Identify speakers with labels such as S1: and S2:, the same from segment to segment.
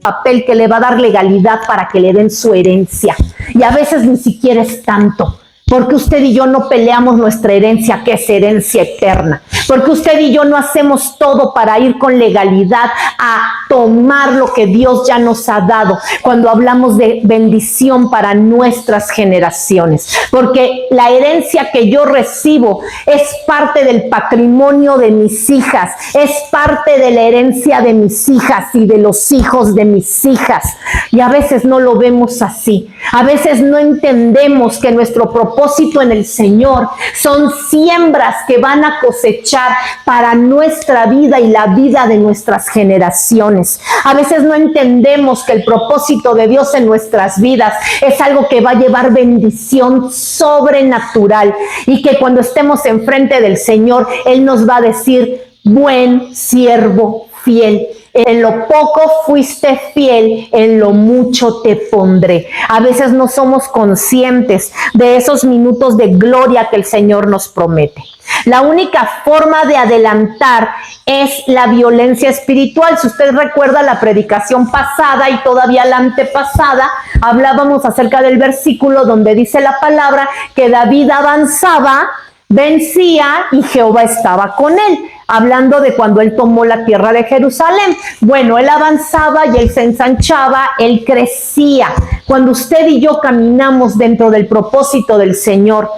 S1: papel que le va a dar legalidad para que le den su herencia. Y a veces ni siquiera es tanto. Porque usted y yo no peleamos nuestra herencia, que es herencia eterna. Porque usted y yo no hacemos todo para ir con legalidad a tomar lo que Dios ya nos ha dado. Cuando hablamos de bendición para nuestras generaciones. Porque la herencia que yo recibo es parte del patrimonio de mis hijas. Es parte de la herencia de mis hijas y de los hijos de mis hijas. Y a veces no lo vemos así. A veces no entendemos que nuestro propósito en el Señor son siembras que van a cosechar para nuestra vida y la vida de nuestras generaciones. A veces no entendemos que el propósito de Dios en nuestras vidas es algo que va a llevar bendición sobrenatural y que cuando estemos enfrente del Señor, Él nos va a decir: buen siervo fiel. En lo poco fuiste fiel, en lo mucho te pondré. A veces no somos conscientes de esos minutos de gloria que el Señor nos promete. La única forma de adelantar es la violencia espiritual. Si usted recuerda la predicación pasada y todavía la antepasada, hablábamos acerca del versículo donde dice la palabra que David avanzaba, vencía y Jehová estaba con él. Hablando de cuando él tomó la tierra de Jerusalén. Bueno, él avanzaba y él se ensanchaba, él crecía. Cuando usted y yo caminamos dentro del propósito del Señor,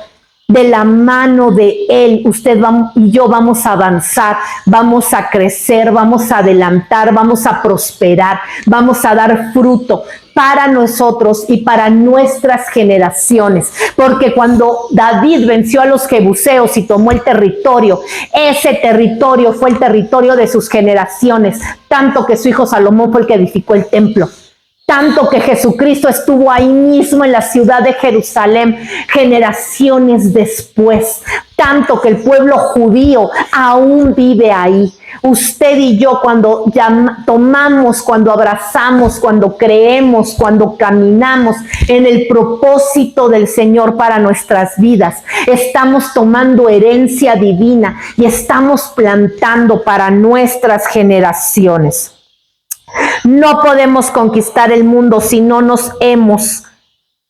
S1: de la mano de Él, usted y yo vamos a avanzar, vamos a crecer, vamos a adelantar, vamos a prosperar, vamos a dar fruto para nosotros y para nuestras generaciones. Porque cuando David venció a los jebuseos y tomó el territorio, ese territorio fue el territorio de sus generaciones, tanto que su hijo Salomón fue el que edificó el templo. Tanto que Jesucristo estuvo ahí mismo en la ciudad de Jerusalén generaciones después. Tanto que el pueblo judío aún vive ahí. Usted y yo cuando tomamos, cuando abrazamos, cuando creemos, cuando caminamos en el propósito del Señor para nuestras vidas, estamos tomando herencia divina y estamos plantando para nuestras generaciones. No podemos conquistar el mundo si no nos hemos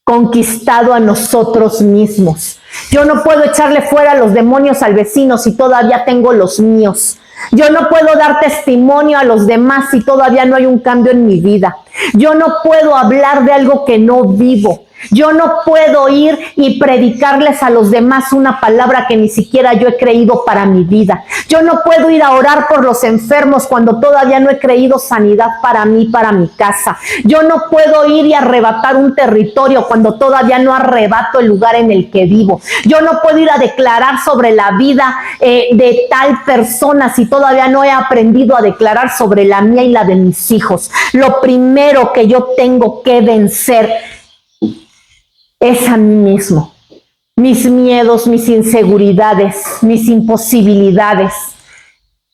S1: conquistado a nosotros mismos. Yo no puedo echarle fuera los demonios al vecino si todavía tengo los míos. Yo no puedo dar testimonio a los demás si todavía no hay un cambio en mi vida. Yo no puedo hablar de algo que no vivo. Yo no puedo ir y predicarles a los demás una palabra que ni siquiera yo he creído para mi vida. Yo no puedo ir a orar por los enfermos cuando todavía no he creído sanidad para mí, para mi casa. Yo no puedo ir y arrebatar un territorio cuando todavía no arrebato el lugar en el que vivo. Yo no puedo ir a declarar sobre la vida de tal persona si todavía no he aprendido a declarar sobre la mía y la de mis hijos. Lo primero que yo tengo que vencer es a mí mismo, mis miedos, mis inseguridades, mis imposibilidades.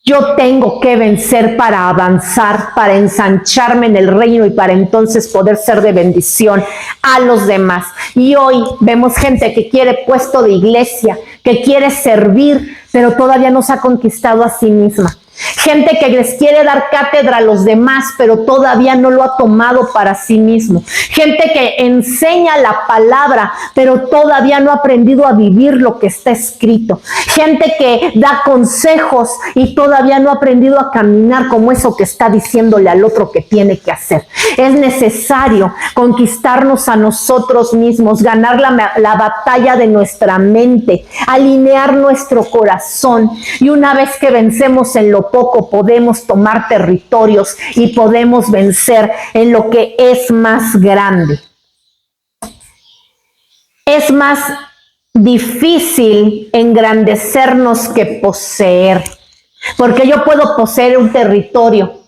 S1: Yo tengo que vencer para avanzar, para ensancharme en el reino y para entonces poder ser de bendición a los demás. Y hoy vemos gente que quiere puesto de iglesia, que quiere servir, pero todavía no se ha conquistado a sí misma. Gente que les quiere dar cátedra a los demás, pero todavía no lo ha tomado para sí mismo. Gente que enseña la palabra, pero todavía no ha aprendido a vivir lo que está escrito. Gente que da consejos y todavía no ha aprendido a caminar como eso que está diciéndole al otro que tiene que hacer. Es necesario conquistarnos a nosotros mismos, ganar la batalla de nuestra mente, alinear nuestro corazón. Y una vez que vencemos en lo poco, podemos tomar territorios y podemos vencer en lo que es más grande. Es más difícil engrandecernos que poseer, porque yo puedo poseer un territorio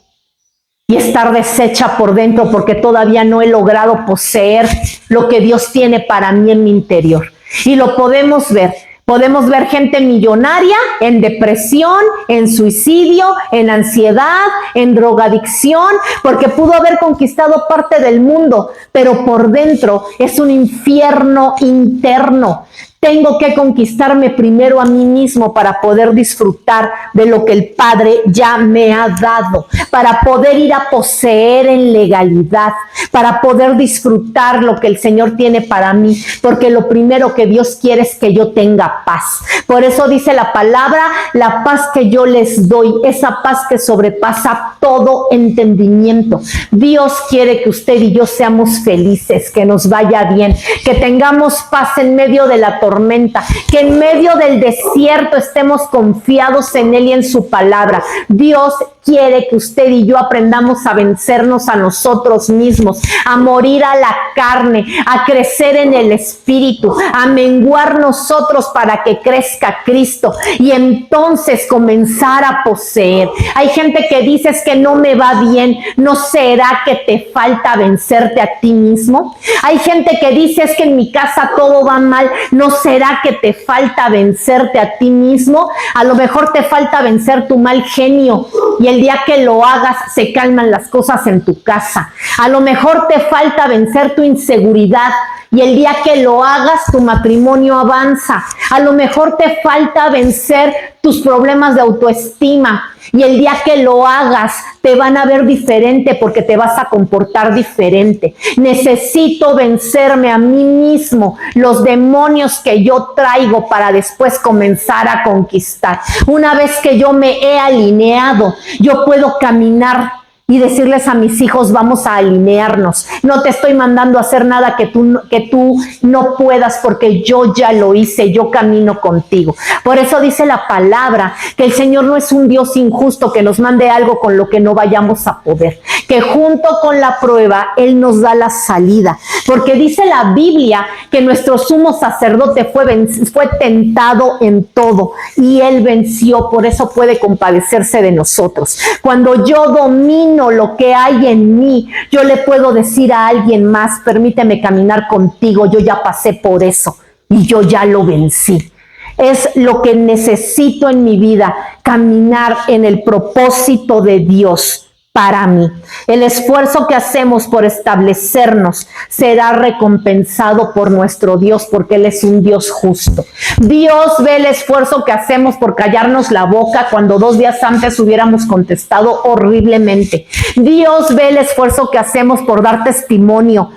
S1: y estar deshecha por dentro porque todavía no he logrado poseer lo que Dios tiene para mí en mi interior. Y lo podemos ver. Podemos ver gente millonaria en depresión, en suicidio, en ansiedad, en drogadicción, porque pudo haber conquistado parte del mundo, pero por dentro es un infierno interno. Tengo que conquistarme primero a mí mismo para poder disfrutar de lo que el Padre ya me ha dado, para poder ir a poseer en legalidad, para poder disfrutar lo que el Señor tiene para mí, porque lo primero que Dios quiere es que yo tenga paz. Por eso dice la palabra, la paz que yo les doy, esa paz que sobrepasa todo entendimiento. Dios quiere que usted y yo seamos felices, que nos vaya bien, que tengamos paz en medio de la tormenta, que en medio del desierto estemos confiados en Él y en su palabra. Dios quiere que usted y yo aprendamos a vencernos a nosotros mismos, a morir a la carne, a crecer en el espíritu, a menguar nosotros para que crezca Cristo y entonces comenzar a poseer. Hay gente que dice es que no me va bien. ¿No será que te falta vencerte a ti mismo? Hay gente que dice es que en mi casa todo va mal. ¿No será que te falta vencerte a ti mismo? A lo mejor te falta vencer tu mal genio y el día que lo hagas se calman las cosas en tu casa. A lo mejor te falta vencer tu inseguridad y el día que lo hagas tu matrimonio avanza. A lo mejor te falta vencer tus problemas de autoestima y el día que lo hagas te van a ver diferente porque te vas a comportar diferente. Necesito vencerme a mí mismo, los demonios que yo traigo para después comenzar a conquistar. Una vez que yo me he alineado, yo puedo caminar y decirles a mis hijos, vamos a alinearnos. No te estoy mandando a hacer nada que tú no puedas, porque yo ya lo hice, yo camino contigo. Por eso dice la palabra que el Señor no es un Dios injusto que nos mande algo con lo que no vayamos a poder, que junto con la prueba Él nos da la salida, porque dice la Biblia que nuestro sumo sacerdote fue tentado en todo y Él venció, por eso puede compadecerse de nosotros. Cuando yo domino lo que hay en mí, yo le puedo decir a alguien más, permíteme caminar contigo, yo ya pasé por eso y yo ya lo vencí. Es lo que necesito en mi vida, caminar en el propósito de Dios para mí. El esfuerzo que hacemos por establecernos será recompensado por nuestro Dios, porque Él es un Dios justo. Dios ve el esfuerzo que hacemos por callarnos la boca cuando 2 días antes hubiéramos contestado horriblemente. Dios ve el esfuerzo que hacemos por dar testimonio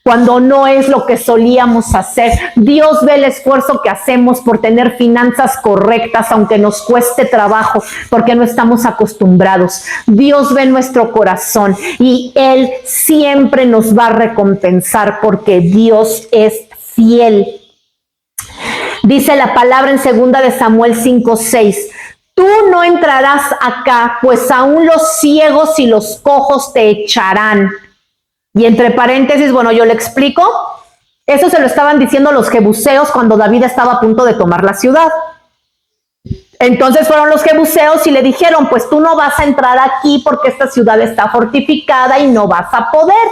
S1: cuando no es lo que solíamos hacer. Dios ve el esfuerzo que hacemos por tener finanzas correctas, aunque nos cueste trabajo, porque no estamos acostumbrados. Dios ve nuestro corazón y Él siempre nos va a recompensar, porque Dios es fiel. Dice la palabra en 2 de Samuel 5:6. Tú no entrarás acá, pues aún los ciegos y los cojos te echarán. Y entre paréntesis, bueno, yo le explico. Eso se lo estaban diciendo los jebuseos cuando David estaba a punto de tomar la ciudad. Entonces fueron los jebuseos y le dijeron, pues tú no vas a entrar aquí porque esta ciudad está fortificada y no vas a poder.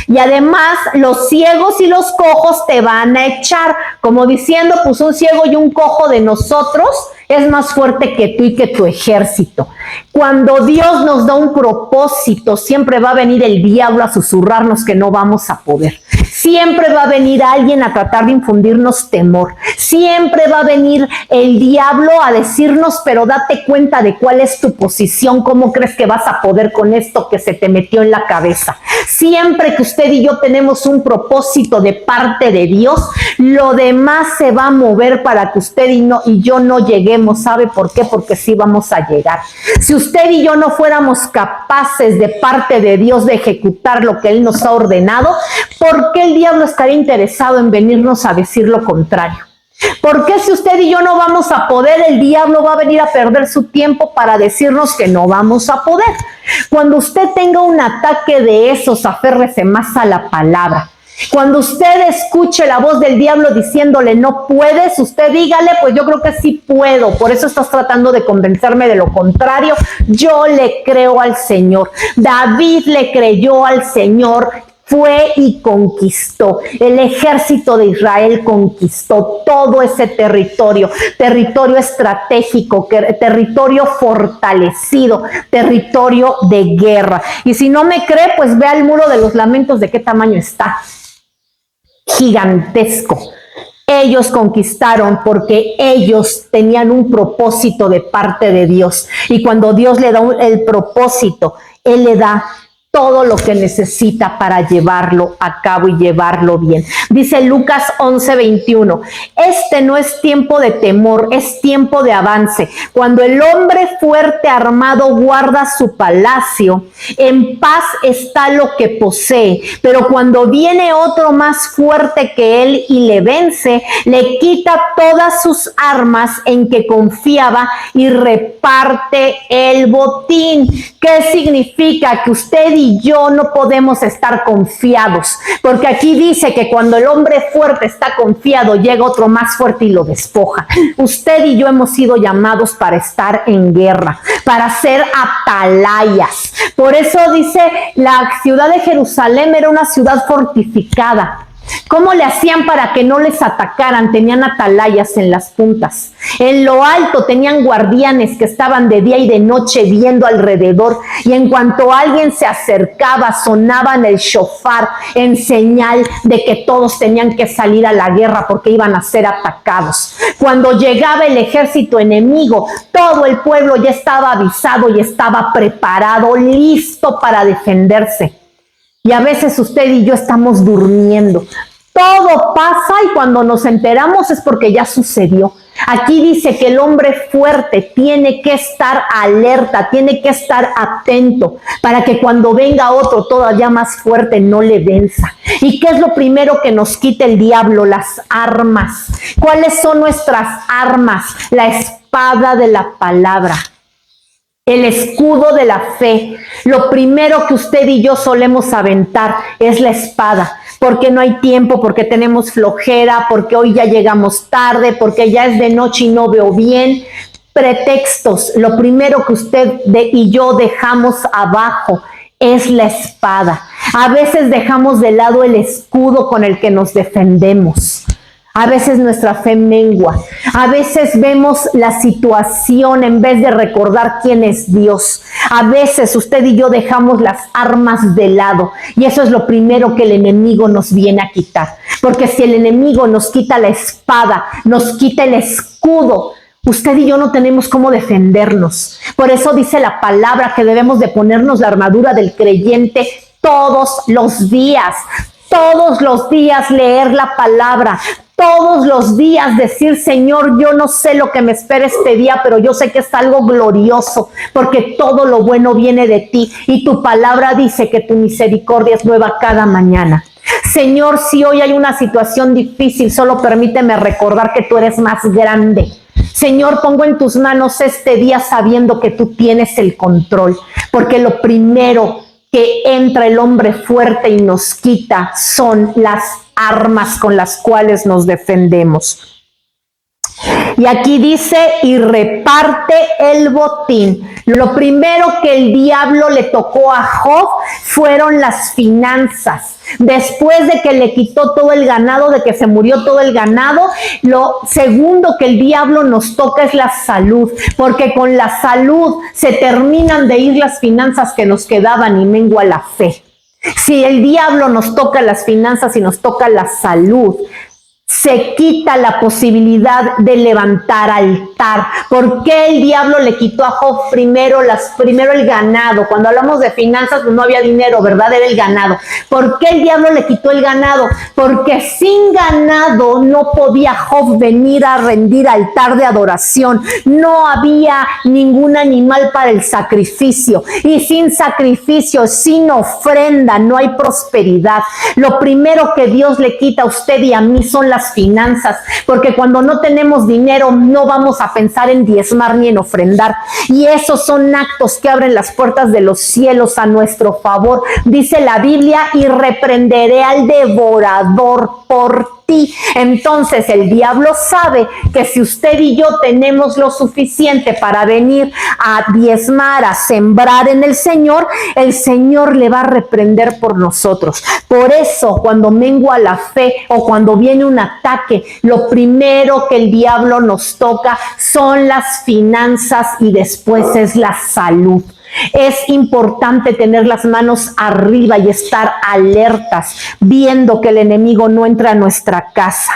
S1: Y además los ciegos y los cojos te van a echar, como diciendo, pues un ciego y un cojo de nosotros es más fuerte que tú y que tu ejército. Cuando Dios nos da un propósito, siempre va a venir el diablo a susurrarnos que no vamos a poder. Siempre va a venir alguien a tratar de infundirnos temor. Siempre va a venir el diablo a decirnos, pero date cuenta de cuál es tu posición, cómo crees que vas a poder con esto que se te metió en la cabeza. Siempre que usted y yo tenemos un propósito de parte de Dios, lo demás se va a mover para que usted y yo no lleguemos. ¿Sabe por qué? Porque sí vamos a llegar. Si usted y yo no fuéramos capaces de parte de Dios de ejecutar lo que Él nos ha ordenado, ¿por qué el diablo estaría interesado en venirnos a decir lo contrario? ¿Por qué si usted y yo no vamos a poder, el diablo va a venir a perder su tiempo para decirnos que no vamos a poder? Cuando usted tenga un ataque de esos, aférrese más a la palabra. Cuando usted escuche la voz del diablo diciéndole no puedes, usted dígale, pues yo creo que sí puedo. Por eso estás tratando de convencerme de lo contrario. Yo le creo al Señor. David le creyó al Señor. Fue y conquistó. El ejército de Israel conquistó todo ese territorio, territorio estratégico, territorio fortalecido, territorio de guerra. Y si no me cree, pues vea el muro de los lamentos de qué tamaño está. Gigantesco. Ellos conquistaron porque ellos tenían un propósito de parte de Dios. Y cuando Dios le da el propósito, Él le da todo lo que necesita para llevarlo a cabo y llevarlo bien. Dice Lucas 11:21, este no es tiempo de temor, es tiempo de avance. Cuando el hombre fuerte armado guarda su palacio, en paz está lo que posee, pero cuando viene otro más fuerte que él y le vence, le quita todas sus armas en que confiaba y reparte el botín. ¿Qué significa? Que usted y yo no podemos estar confiados, porque aquí dice que cuando el hombre fuerte está confiado, llega otro más fuerte y lo despoja. Usted y yo hemos sido llamados para estar en guerra, para ser atalayas. Por eso dice, la ciudad de Jerusalén era una ciudad fortificada. ¿Cómo le hacían para que no les atacaran? Tenían atalayas en las puntas. En lo alto tenían guardianes que estaban de día y de noche viendo alrededor. Y en cuanto alguien se acercaba, sonaban el shofar en señal de que todos tenían que salir a la guerra porque iban a ser atacados. Cuando llegaba el ejército enemigo, todo el pueblo ya estaba avisado y estaba preparado, listo para defenderse. Y a veces usted y yo estamos durmiendo. Todo pasa y cuando nos enteramos es porque ya sucedió. Aquí dice que el hombre fuerte tiene que estar alerta, tiene que estar atento para que cuando venga otro todavía más fuerte no le venza. ¿Y qué es lo primero que nos quita el diablo? Las armas. ¿Cuáles son nuestras armas? La espada de la palabra. El escudo de la fe. Lo primero que usted y yo solemos aventar es la espada, porque no hay tiempo, porque tenemos flojera, porque hoy ya llegamos tarde, porque ya es de noche y no veo bien. Pretextos. Lo primero que usted y yo dejamos abajo es la espada. A veces dejamos de lado el escudo con el que nos defendemos. A veces nuestra fe mengua. A veces vemos la situación en vez de recordar quién es Dios. A veces usted y yo dejamos las armas de lado. Y eso es lo primero que el enemigo nos viene a quitar. Porque si el enemigo nos quita la espada, nos quita el escudo, usted y yo no tenemos cómo defendernos. Por eso dice la palabra que debemos de ponernos la armadura del creyente todos los días. Todos los días leer la palabra. Todos los días decir, Señor, yo no sé lo que me espera este día, pero yo sé que es algo glorioso, porque todo lo bueno viene de ti y tu palabra dice que tu misericordia es nueva cada mañana. Señor, si hoy hay una situación difícil, solo permíteme recordar que tú eres más grande. Señor, pongo en tus manos este día sabiendo que tú tienes el control, porque lo primero que entra el hombre fuerte y nos quita son las armas con las cuales nos defendemos. Y aquí dice, y reparte el botín. Lo primero que el diablo le tocó a Job fueron las finanzas. Después de que le quitó todo el ganado, de que se murió todo el ganado, lo segundo que el diablo nos toca es la salud, porque con la salud se terminan de ir las finanzas que nos quedaban y mengua la fe. Si el diablo nos toca las finanzas y nos toca la salud, se quita la posibilidad de levantar altar. ¿Por qué el diablo le quitó a Job primero el ganado? Cuando hablamos de finanzas, pues no había dinero, ¿verdad? Era el ganado. ¿Por qué el diablo le quitó el ganado? Porque sin ganado no podía Job venir a rendir altar de adoración. No había ningún animal para el sacrificio. Y sin sacrificio, sin ofrenda, no hay prosperidad. Lo primero que Dios le quita a usted y a mí son las finanzas, porque cuando no tenemos dinero no vamos a pensar en diezmar ni en ofrendar, y esos son actos que abren las puertas de los cielos a nuestro favor. Dice la Biblia, y reprenderé al devorador por ti. Entonces el diablo sabe que si usted y yo tenemos lo suficiente para venir a diezmar, a sembrar en el Señor le va a reprender por nosotros. Por eso cuando mengua la fe o cuando viene un ataque, lo primero que el diablo nos toca son las finanzas y después es la salud. Es importante tener las manos arriba y estar alertas, viendo que el enemigo no entra a nuestra casa.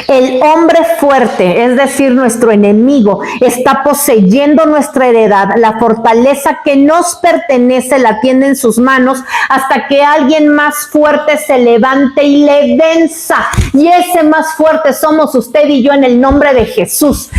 S1: El hombre fuerte, es decir, nuestro enemigo, está poseyendo nuestra heredad. La fortaleza que nos pertenece la tiene en sus manos hasta que alguien más fuerte se levante y le venza. Y ese más fuerte somos usted y yo en el nombre de Jesús.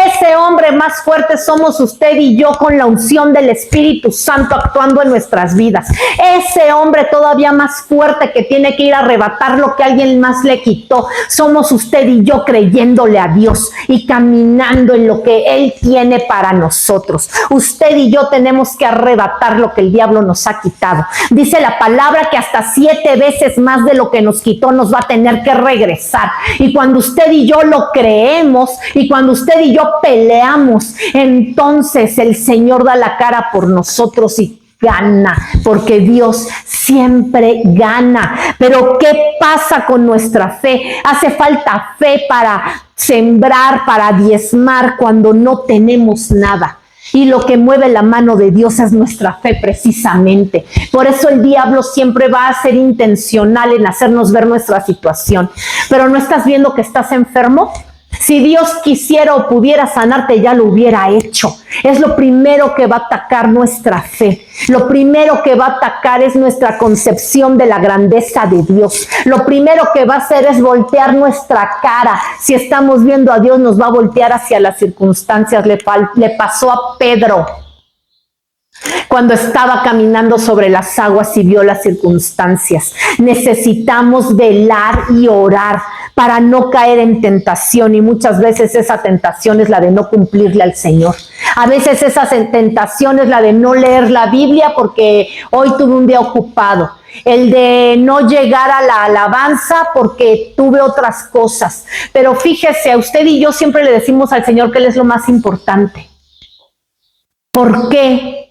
S1: Ese hombre más fuerte somos usted y yo con la unción del Espíritu Santo actuando en nuestras vidas. Ese hombre todavía más fuerte que tiene que ir a arrebatar lo que alguien más le quitó, somos usted y yo creyéndole a Dios y caminando en lo que Él tiene para nosotros. Usted y yo tenemos que arrebatar lo que el diablo nos ha quitado. Dice la palabra que hasta 7 veces más de lo que nos quitó nos va a tener que regresar. Y cuando usted y yo lo creemos y cuando usted y yo peleamos, entonces el Señor da la cara por nosotros y gana, porque Dios siempre gana. Pero ¿qué pasa con nuestra fe? Hace falta fe para sembrar, para diezmar cuando no tenemos nada. Y lo que mueve la mano de Dios es nuestra fe precisamente. Por eso el diablo siempre va a ser intencional en hacernos ver nuestra situación. Pero ¿no estás viendo que estás enfermo? Si Dios quisiera o pudiera sanarte, ya lo hubiera hecho. Es lo primero que va a atacar nuestra fe. Lo primero que va a atacar es nuestra concepción de la grandeza de Dios. Lo primero que va a hacer es voltear nuestra cara. Si estamos viendo a Dios, nos va a voltear hacia las circunstancias. Le pasó a Pedro cuando estaba caminando sobre las aguas y vio las circunstancias. Necesitamos velar y orar para no caer en tentación, y muchas veces esa tentación es la de no cumplirle al Señor. A veces esa tentación es la de no leer la Biblia porque hoy tuve un día ocupado. El de no llegar a la alabanza porque tuve otras cosas. Pero fíjese, a usted y yo siempre le decimos al Señor que Él es lo más importante. ¿Por qué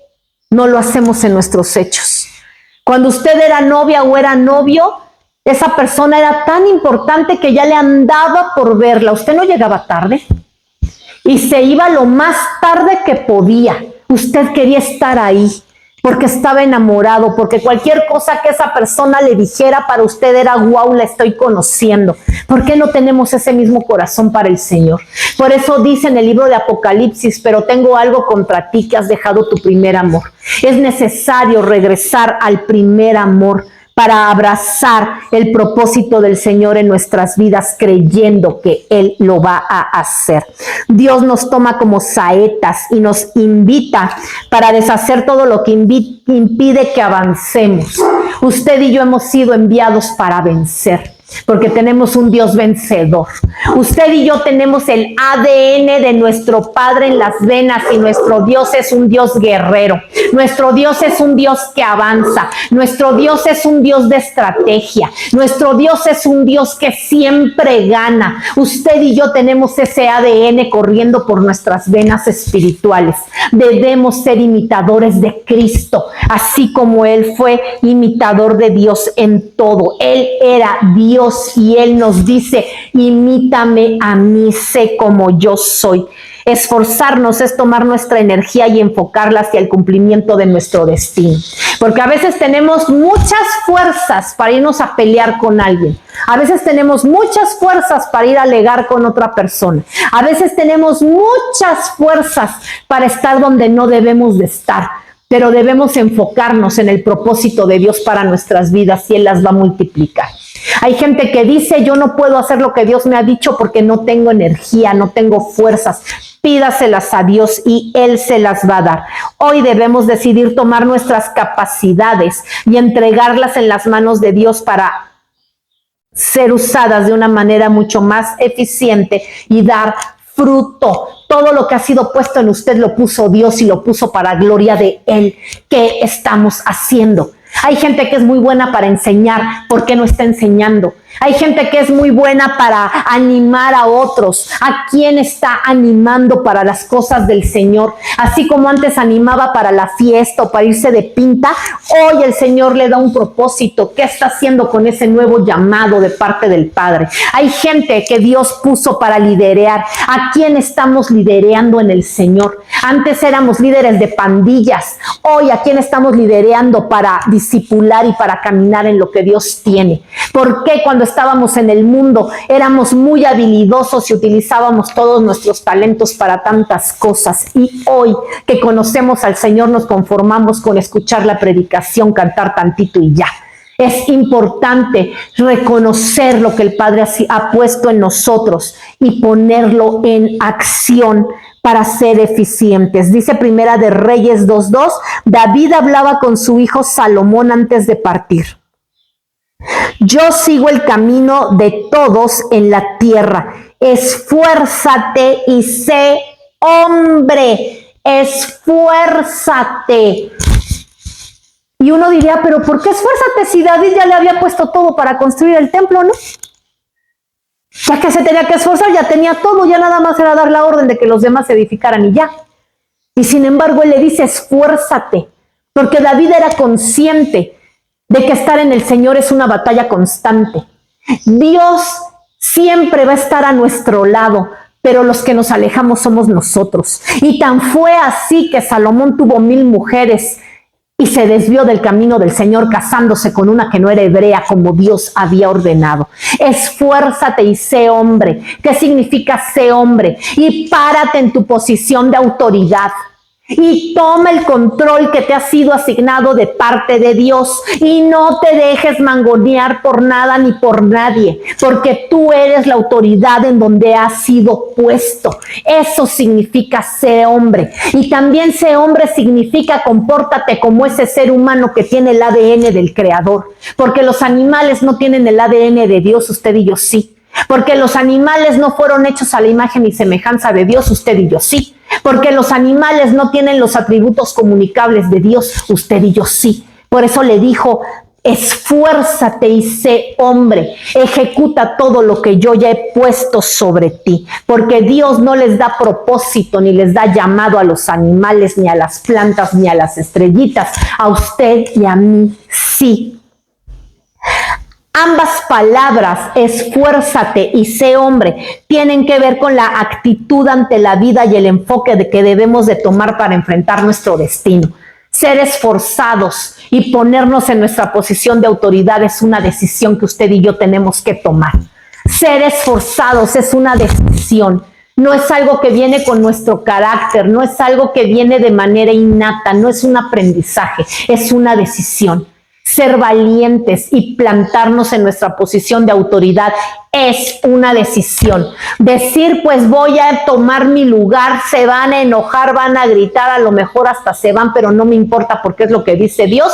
S1: no lo hacemos en nuestros hechos? Cuando usted era novia o era novio, esa persona era tan importante que ya le andaba por verla. Usted no llegaba tarde y se iba lo más tarde que podía. Usted quería estar ahí porque estaba enamorado, porque cualquier cosa que esa persona le dijera para usted era guau, la estoy conociendo. ¿Por qué no tenemos ese mismo corazón para el Señor? Por eso dice en el libro de Apocalipsis: pero tengo algo contra ti, que has dejado tu primer amor. Es necesario regresar al primer amor para abrazar el propósito del Señor en nuestras vidas, creyendo que Él lo va a hacer. Dios nos toma como saetas y nos invita para deshacer todo lo que impide que avancemos. Usted y yo hemos sido enviados para vencer, porque tenemos un Dios vencedor. Usted y yo tenemos el ADN de nuestro Padre en las venas, y nuestro Dios es un Dios guerrero. Nuestro Dios es un Dios que avanza. Nuestro Dios es un Dios de estrategia. Nuestro Dios es un Dios que siempre gana. Usted y yo tenemos ese ADN corriendo por nuestras venas espirituales. Debemos ser imitadores de Cristo, así como Él fue imitador de Dios en todo. Él era Dios y Él nos dice: imítame a mí, sé como yo soy. Esforzarnos es tomar nuestra energía y enfocarla hacia el cumplimiento de nuestro destino. Porque a veces tenemos muchas fuerzas para irnos a pelear con alguien. A veces tenemos muchas fuerzas para ir a alegar con otra persona. A veces tenemos muchas fuerzas para estar donde no debemos de estar. Pero debemos enfocarnos en el propósito de Dios para nuestras vidas y Él las va a multiplicar. Hay gente que dice: yo no puedo hacer lo que Dios me ha dicho porque no tengo energía, no tengo fuerzas. Pídaselas a Dios y Él se las va a dar. Hoy debemos decidir tomar nuestras capacidades y entregarlas en las manos de Dios para ser usadas de una manera mucho más eficiente y dar fruto. Todo lo que ha sido puesto en usted lo puso Dios y lo puso para gloria de Él. ¿Qué estamos haciendo? Hay gente que es muy buena para enseñar. ¿Por qué no está enseñando? Hay gente que es muy buena para animar a otros. ¿A quién está animando para las cosas del Señor? Así como antes animaba para la fiesta o para irse de pinta, hoy el Señor le da un propósito. ¿Qué está haciendo con ese nuevo llamado de parte del Padre? Hay gente que Dios puso para liderear. ¿A quién estamos liderando en el Señor? Antes éramos líderes de pandillas. Hoy, ¿a quién estamos liderando para discipular y para caminar en lo que Dios tiene? ¿Por qué cuando estábamos en el mundo éramos muy habilidosos y utilizábamos todos nuestros talentos para tantas cosas? Y hoy que conocemos al Señor nos conformamos con escuchar la predicación, cantar tantito y ya. Es importante reconocer lo que el Padre ha puesto en nosotros y ponerlo en acción para ser eficientes. Dice Primera de Reyes 2:2, David hablaba con su hijo Salomón antes de partir. Yo sigo el camino de todos en la tierra. Esfuérzate y sé hombre. Esfuérzate. Y uno diría, pero ¿por qué esfuérzate si David ya le había puesto todo para construir el templo, no? Ya que se tenía que esforzar, ya tenía todo, ya nada más era dar la orden de que los demás se edificaran y ya. Y sin embargo, él le dice, esfuérzate, porque David era consciente de que estar en el Señor es una batalla constante. Dios siempre va a estar a nuestro lado, pero los que nos alejamos somos nosotros. Y tan fue así que Salomón tuvo 1000 mujeres, y se desvió del camino del Señor casándose con una que no era hebrea como Dios había ordenado. Esfuérzate y sé hombre. ¿Qué significa sé hombre? Y párate en tu posición de autoridad. Y toma el control que te ha sido asignado de parte de Dios y no te dejes mangonear por nada ni por nadie, porque tú eres la autoridad en donde has sido puesto. Eso significa ser hombre. Y también ser hombre significa compórtate como ese ser humano que tiene el ADN del Creador, porque los animales no tienen el ADN de Dios, usted y yo sí. Porque los animales no fueron hechos a la imagen y semejanza de Dios, usted y yo sí. Porque los animales no tienen los atributos comunicables de Dios, usted y yo sí. Por eso le dijo, esfuérzate y sé hombre, ejecuta todo lo que yo ya he puesto sobre ti. Porque Dios no les da propósito ni les da llamado a los animales, ni a las plantas, ni a las estrellitas. A usted y a mí sí. Ambas palabras, esfuérzate y sé hombre, tienen que ver con la actitud ante la vida y el enfoque de que debemos de tomar para enfrentar nuestro destino. Ser esforzados y ponernos en nuestra posición de autoridad es una decisión que usted y yo tenemos que tomar. Ser esforzados es una decisión. No es algo que viene con nuestro carácter, no es algo que viene de manera innata, no es un aprendizaje, es una decisión. Ser valientes y plantarnos en nuestra posición de autoridad es una decisión. Decir, pues voy a tomar mi lugar, se van a enojar, van a gritar, a lo mejor hasta se van, pero no me importa porque es lo que dice Dios,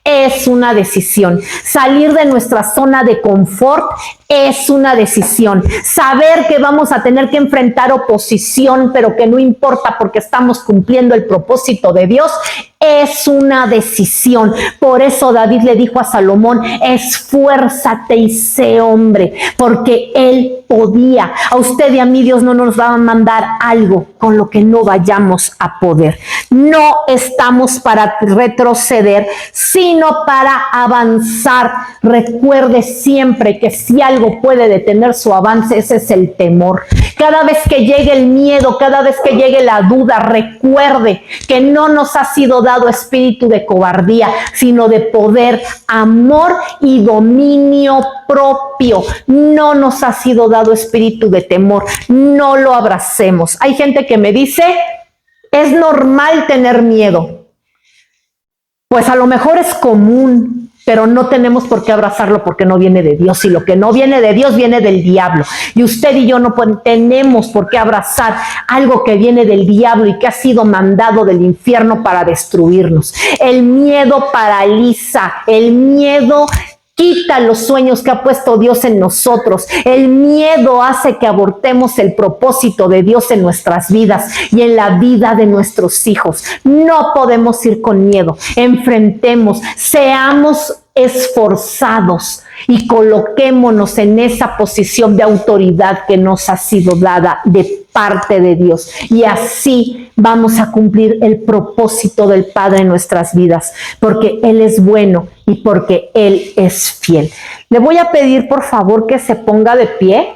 S1: es una decisión. Salir de nuestra zona de confort es una decisión. Saber que vamos a tener que enfrentar oposición, pero que no importa porque estamos cumpliendo el propósito de Dios, es una decisión. Por eso David le dijo a Salomón, esfuérzate y sé hombre, porque él podía. A usted y a mí Dios no nos va a mandar algo con lo que no vayamos a poder. No estamos para retroceder, sino para avanzar. Recuerde siempre que si algo puede detener su avance, ese es el temor. Cada vez que llegue el miedo, cada vez que llegue la duda, recuerde que no nos ha sido dado espíritu de cobardía, sino de poder, amor y dominio propio. No nos ha sido dado espíritu de temor. No lo abracemos. Hay gente que me dice, es normal tener miedo. Pues a lo mejor es común, pero no tenemos por qué abrazarlo porque no viene de Dios. Y lo que no viene de Dios viene del diablo. Y usted y yo no tenemos por qué abrazar algo que viene del diablo y que ha sido mandado del infierno para destruirnos. El miedo paraliza, el miedo quita los sueños que ha puesto Dios en nosotros. El miedo hace que abortemos el propósito de Dios en nuestras vidas y en la vida de nuestros hijos. No podemos ir con miedo. Enfrentemos, seamos esforzados y coloquémonos en esa posición de autoridad que nos ha sido dada de parte de Dios. Y así vamos a cumplir el propósito del Padre en nuestras vidas, porque Él es bueno y porque Él es fiel. Le voy a pedir, por favor, que se ponga de pie.